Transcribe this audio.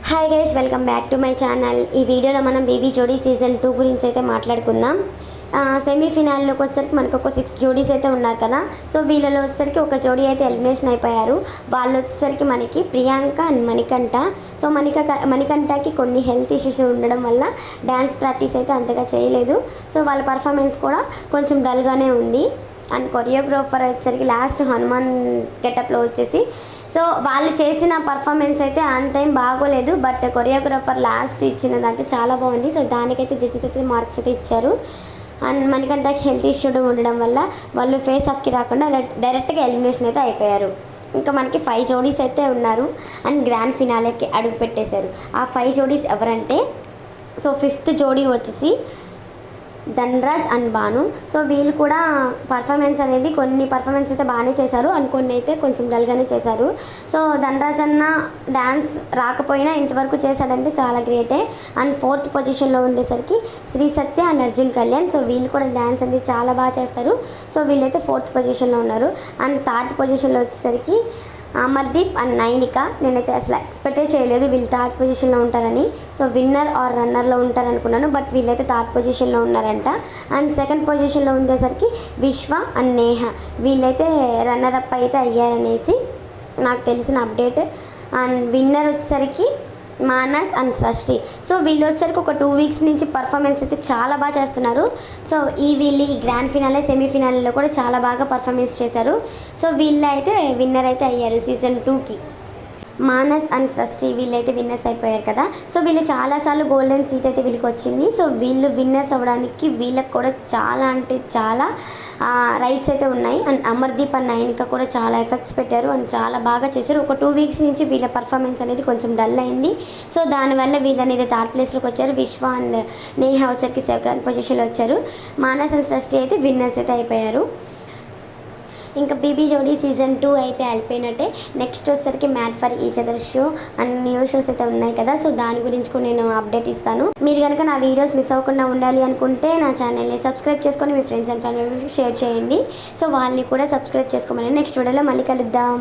Hi guys, welcome back to my channel. ఈ వీడియోలో మనం బేబీ జోడీ సీజన్ 2 గురించి అయితే మాట్లాడుకుందాం. సెమీఫినాల్లోకి వచ్చేసరికి మనకు ఒక 6 జోడీస్ అయితే ఉన్నారు కదా. సో వీళ్ళలో వచ్చేసరికి ఒక జోడీ అయితే ఎలిమినేషన్ అయిపోయారు. వాళ్ళు వచ్చేసరికి మనకి ప్రియాంక అండ్ మణికంఠ. సో మణికంఠకి కొన్ని హెల్త్ ఇష్యూస్ ఉండడం వల్ల డ్యాన్స్ ప్రాక్టీస్ అయితే అంతగా చేయలేదు. సో వాళ్ళ పర్ఫార్మెన్స్ కూడా కొంచెం డల్గానే ఉంది. అండ్ కొరియోగ్రాఫర్ వచ్చేసరికి లాస్ట్ హనుమాన్ గెటప్లో వచ్చేసి సో వాళ్ళు చేసిన పర్ఫార్మెన్స్ అయితే అంతేం బాగోలేదు. బట్ కొరియోగ్రాఫర్ లాస్ట్ ఇచ్చినదైతే చాలా బాగుంది. సో దానికైతే జడ్జెస్ అయితే మార్క్స్ అయితే ఇచ్చారు. అండ్ మనకంటే హెల్త్ ఇష్యూ ఉండడం వల్ల వాళ్ళు ఫేస్ ఆఫ్కి రాకుండా డైరెక్ట్గా ఎలిమినేషన్ అయితే అయిపోయారు. ఇంకా మనకి 5 జోడీస్ అయితే ఉన్నారు అండ్ గ్రాండ్ ఫినాలేకి అడుగు పెట్టేశారు. ఆ 5 జోడీస్ ఎవరంటే సో 5th జోడీ వచ్చేసి ధన్రాజ్ అండ్ భాను. సో వీళ్ళు కూడా పర్ఫార్మెన్స్ అనేది కొన్ని పర్ఫార్మెన్స్ అయితే బాగానే చేశారు అండ్ కొన్ని అయితే కొంచెం డల్గానే చేశారు. సో ధన్రాజ్ అన్న డ్యాన్స్ రాకపోయినా ఇంతవరకు చేశాడంటే చాలా గ్రేటే. అండ్ 4th పొజిషన్లో ఉండేసరికి శ్రీ సత్య అండ్ అర్జున్ కళ్యాణ్. సో వీళ్ళు కూడా డ్యాన్స్ అనేది చాలా బాగా చేస్తారు. సో వీళ్ళైతే 4th పొజిషన్లో ఉన్నారు. అండ్ 3rd పొజిషన్లో వచ్చేసరికి అమర్దీప్ అండ్ నైనిక. నేనైతే అసలు ఎక్స్పెక్టే చేయలేదు వీళ్ళు 3rd పొజిషన్లో ఉంటారని. సో విన్నర్ ఆర్ రన్నర్లో ఉంటారనుకున్నాను, బట్ వీళ్ళైతే 3rd పొజిషన్లో ఉన్నారంట. అండ్ 2nd పొజిషన్లో ఉండేసరికి విశ్వ అండ్ నేహ. వీళ్ళైతే రన్నర్ అప్ అయితే అయ్యారనేసి నాకు తెలిసిన అప్డేట్. అండ్ విన్నర్ వచ్చేసరికి మానస్ అండ్ సృష్టి. సో వీళ్ళు వచ్చేసరికి ఒక 2 వీక్స్ నుంచి పర్ఫార్మెన్స్ అయితే చాలా బాగా చేస్తున్నారు. సో వీళ్ళు ఈ గ్రాండ్ ఫినాలే సెమీఫినాల్లో కూడా చాలా బాగా పర్ఫార్మెన్స్ చేశారు. సో వీళ్ళు అయితే విన్నర్ అయితే అయ్యారు సీజన్ 2కి. మానస్ అండ్ సృష్టి వీళ్ళైతే విన్నర్స్ అయిపోయారు కదా. సో వీళ్ళు చాలాసార్లు గోల్డెన్ సీట్ అయితే వీళ్ళకి వచ్చింది. సో వీళ్ళు విన్నర్స్ అవ్వడానికి వీళ్ళకి కూడా చాలా అంటే చాలా రైట్స్ అయితే ఉన్నాయి. అండ్ అమర్దీప్ అండ్ నైనిక కూడా చాలా ఎఫెక్ట్స్ పెట్టారు అండ్ చాలా బాగా చేశారు. ఒక 2 వీక్స్ నుంచి వీళ్ళ పర్ఫార్మెన్స్ అనేది కొంచెం డల్ అయింది. సో దానివల్ల వీళ్ళు అనేది 3rd ప్లేస్లోకి వచ్చారు. విశ్వ అండ్ నేహ వచ్చరికి 2nd పొజిషన్లో వచ్చారు. మానస్ అండ్ సృష్టి అయితే విన్నర్స్ అయితే అయిపోయారు. ఇంకా బేబీ జోడీ సీజన్ 2 అయితే అయిపోయినట్టే. నెక్స్ట్ వచ్చేసరికి made for each other show and new shows అయితే ఉన్నాయి కదా. సో దాని గురించి కూడా నేను అప్డేట్ ఇస్తాను. మీరు కనుక నా వీడియోస్ మిస్ అవ్వకుండా ఉండాలి అనుకుంటే నా ఛానల్ని సబ్స్క్రైబ్ చేసుకొని మీ ఫ్రెండ్స్ అండ్ ఫ్యామిలీ మెంబర్స్కి షేర్ చేయండి. సో వాళ్ళని కూడా సబ్స్క్రైబ్ చేసుకోమని నెక్స్ట్ వీడియోలో మళ్ళీ కలుద్దాం.